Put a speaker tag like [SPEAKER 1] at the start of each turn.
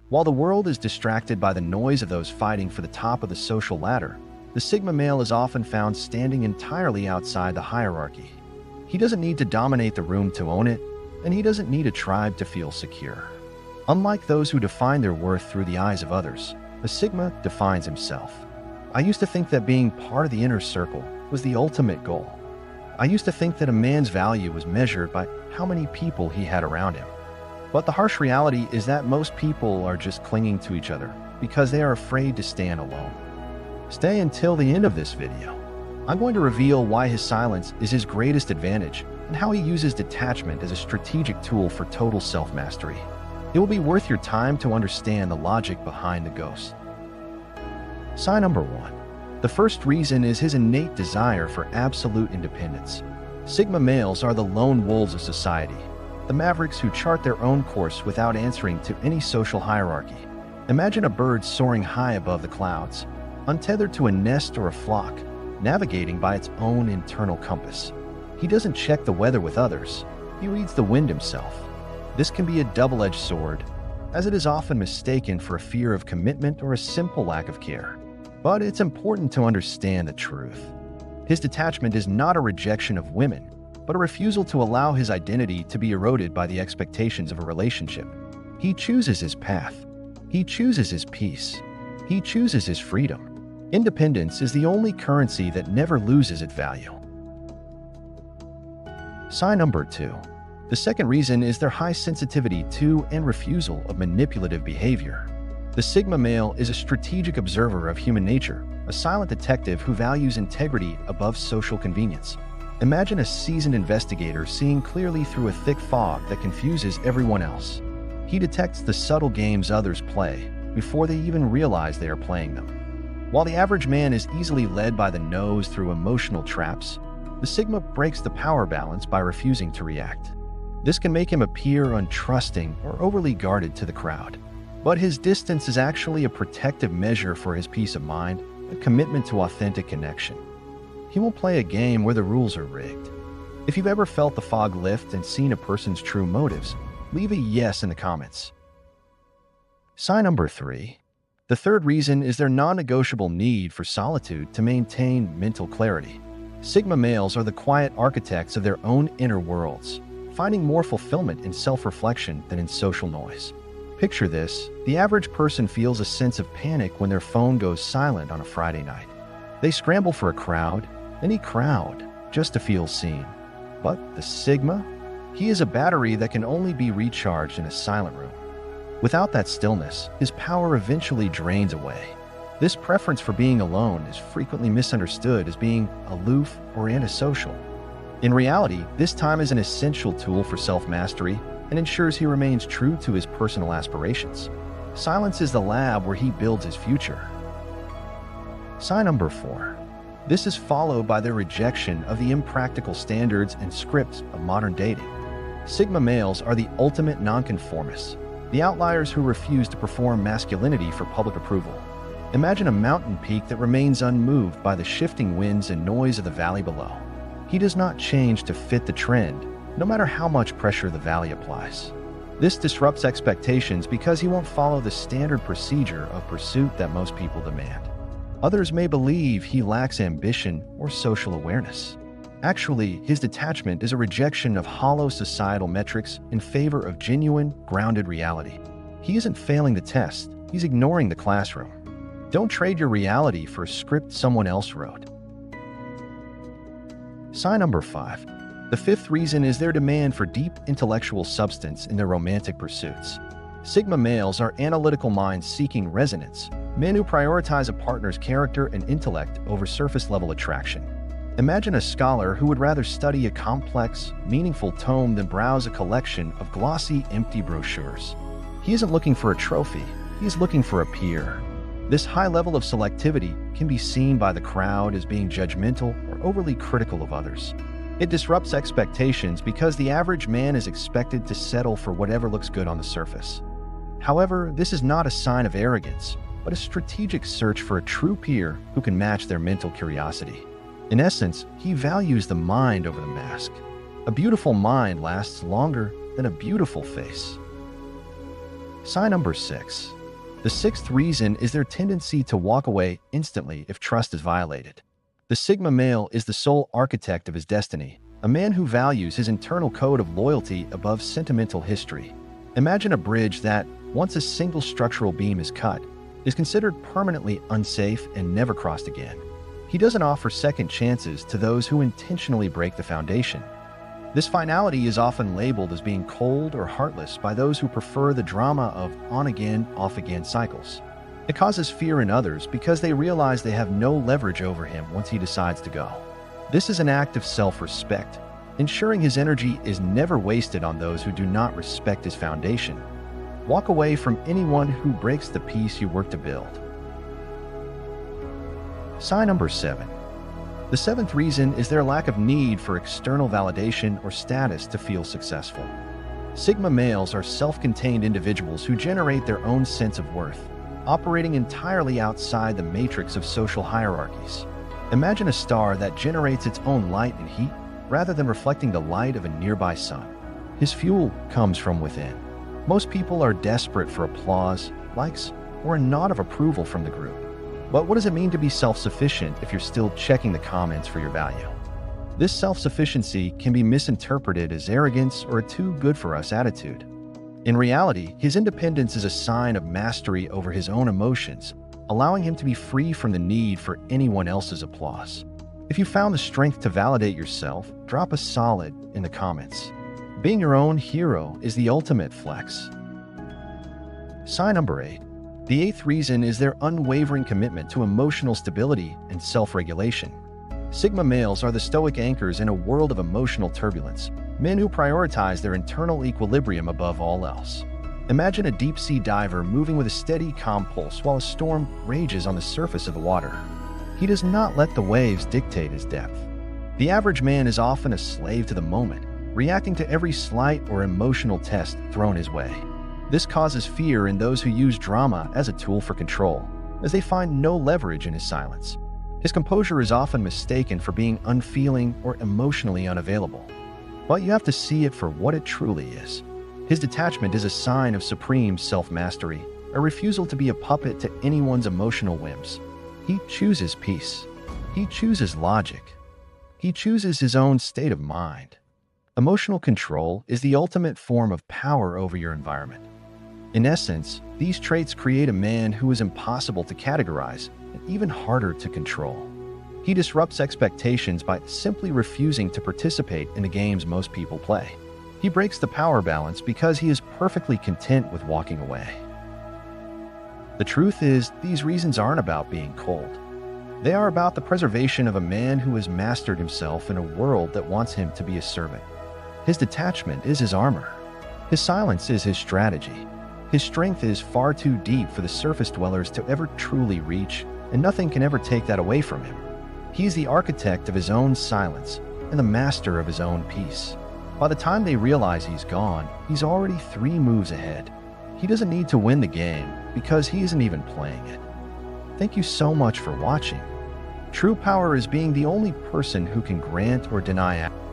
[SPEAKER 1] While the world is distracted by the noise of those fighting for the top of the social ladder, the Sigma male is often found standing entirely outside the hierarchy. He doesn't need to dominate the room to own it, and he doesn't need a tribe to feel secure. Unlike those who define their worth through the eyes of others, the Sigma defines himself. I used to think that being part of the inner circle was the ultimate goal. I used to think that a man's value was measured by how many people he had around him. But the harsh reality is that most people are just clinging to each other because they are afraid to stand alone. Stay until the end of this video. I'm going to reveal why his silence is his greatest advantage and how he uses detachment as a strategic tool for total self-mastery. It will be worth your time to understand the logic behind the ghost. Sign number 1. The first reason is his innate desire for absolute independence. Sigma males are the lone wolves of society, the mavericks who chart their own course without answering to any social hierarchy. Imagine a bird soaring high above the clouds, untethered to a nest or a flock, navigating by its own internal compass. He doesn't check the weather with others, he reads the wind himself. This can be a double-edged sword, as it is often mistaken for a fear of commitment or a simple lack of care. But it's important to understand the truth. His detachment is not a rejection of women, but a refusal to allow his identity to be eroded by the expectations of a relationship. He chooses his path. He chooses his peace. He chooses his freedom. Independence is the only currency that never loses its value. Sign number 2. The second reason is their high sensitivity to and refusal of manipulative behavior. The Sigma male is a strategic observer of human nature, a silent detective who values integrity above social convenience. Imagine a seasoned investigator seeing clearly through a thick fog that confuses everyone else. He detects the subtle games others play before they even realize they are playing them. While the average man is easily led by the nose through emotional traps, the Sigma breaks the power balance by refusing to react. This can make him appear untrusting or overly guarded to the crowd. But his distance is actually a protective measure for his peace of mind, a commitment to authentic connection. He won't play a game where the rules are rigged. If you've ever felt the fog lift and seen a person's true motives, leave a yes in the comments. Sign number 3. The third reason is their non-negotiable need for solitude to maintain mental clarity. Sigma males are the quiet architects of their own inner worlds, finding more fulfillment in self-reflection than in social noise. Picture this: the average person feels a sense of panic when their phone goes silent on a Friday night. They scramble for a crowd, any crowd, just to feel seen. But the Sigma? He is a battery that can only be recharged in a silent room. Without that stillness, his power eventually drains away. This preference for being alone is frequently misunderstood as being aloof or antisocial. In reality, this time is an essential tool for self-mastery and ensures he remains true to his personal aspirations. Silence is the lab where he builds his future. Sign number 4. This is followed by their rejection of the impractical standards and scripts of modern dating. Sigma males are the ultimate nonconformists, the outliers who refuse to perform masculinity for public approval. Imagine a mountain peak that remains unmoved by the shifting winds and noise of the valley below. He does not change to fit the trend, no matter how much pressure the valley applies. This disrupts expectations because he won't follow the standard procedure of pursuit that most people demand. Others may believe he lacks ambition or social awareness. Actually, his detachment is a rejection of hollow societal metrics in favor of genuine, grounded reality. He isn't failing the test, he's ignoring the classroom. Don't trade your reality for a script someone else wrote. Sign number 5. The fifth reason is their demand for deep intellectual substance in their romantic pursuits. Sigma males are analytical minds seeking resonance, men who prioritize a partner's character and intellect over surface-level attraction. Imagine a scholar who would rather study a complex, meaningful tome than browse a collection of glossy, empty brochures. He isn't looking for a trophy, he's looking for a peer. This high level of selectivity can be seen by the crowd as being judgmental or overly critical of others. It disrupts expectations because the average man is expected to settle for whatever looks good on the surface. However, this is not a sign of arrogance, but a strategic search for a true peer who can match their mental curiosity. In essence, he values the mind over the mask. A beautiful mind lasts longer than a beautiful face. Sign number 6. The sixth reason is their tendency to walk away instantly if trust is violated. The Sigma male is the sole architect of his destiny, a man who values his internal code of loyalty above sentimental history. Imagine a bridge that, once a single structural beam is cut, is considered permanently unsafe and never crossed again. He doesn't offer second chances to those who intentionally break the foundation. This finality is often labeled as being cold or heartless by those who prefer the drama of on-again, off-again cycles. It causes fear in others because they realize they have no leverage over him once he decides to go. This is an act of self-respect, ensuring his energy is never wasted on those who do not respect his foundation. Walk away from anyone who breaks the peace you work to build. Sign number 7. The seventh reason is their lack of need for external validation or status to feel successful. Sigma males are self-contained individuals who generate their own sense of worth, operating entirely outside the matrix of social hierarchies. Imagine a star that generates its own light and heat rather than reflecting the light of a nearby sun. His fuel comes from within. Most people are desperate for applause, likes, or a nod of approval from the group. But what does it mean to be self-sufficient if you're still checking the comments for your value? This self-sufficiency can be misinterpreted as arrogance or a too-good-for-us attitude. In reality, his independence is a sign of mastery over his own emotions, allowing him to be free from the need for anyone else's applause. If you found the strength to validate yourself, drop a solid in the comments. Being your own hero is the ultimate flex. Sign number 8. The eighth reason is their unwavering commitment to emotional stability and self-regulation. Sigma males are the stoic anchors in a world of emotional turbulence, men who prioritize their internal equilibrium above all else. Imagine a deep-sea diver moving with a steady, calm pulse while a storm rages on the surface of the water. He does not let the waves dictate his depth. The average man is often a slave to the moment, reacting to every slight or emotional test thrown his way. This causes fear in those who use drama as a tool for control, as they find no leverage in his silence. His composure is often mistaken for being unfeeling or emotionally unavailable. But you have to see it for what it truly is. His detachment is a sign of supreme self-mastery, a refusal to be a puppet to anyone's emotional whims. He chooses peace. He chooses logic. He chooses his own state of mind. Emotional control is the ultimate form of power over your environment. In essence, these traits create a man who is impossible to categorize and even harder to control. He disrupts expectations by simply refusing to participate in the games most people play. He breaks the power balance because he is perfectly content with walking away. The truth is, these reasons aren't about being cold. They are about the preservation of a man who has mastered himself in a world that wants him to be a servant. His detachment is his armor. His silence is his strategy. His strength is far too deep for the surface dwellers to ever truly reach, and nothing can ever take that away from him. He is the architect of his own silence and the master of his own peace. By the time they realize he's gone, he's already 3 moves ahead. He doesn't need to win the game because he isn't even playing it. Thank you so much for watching. True power is being the only person who can grant or deny access.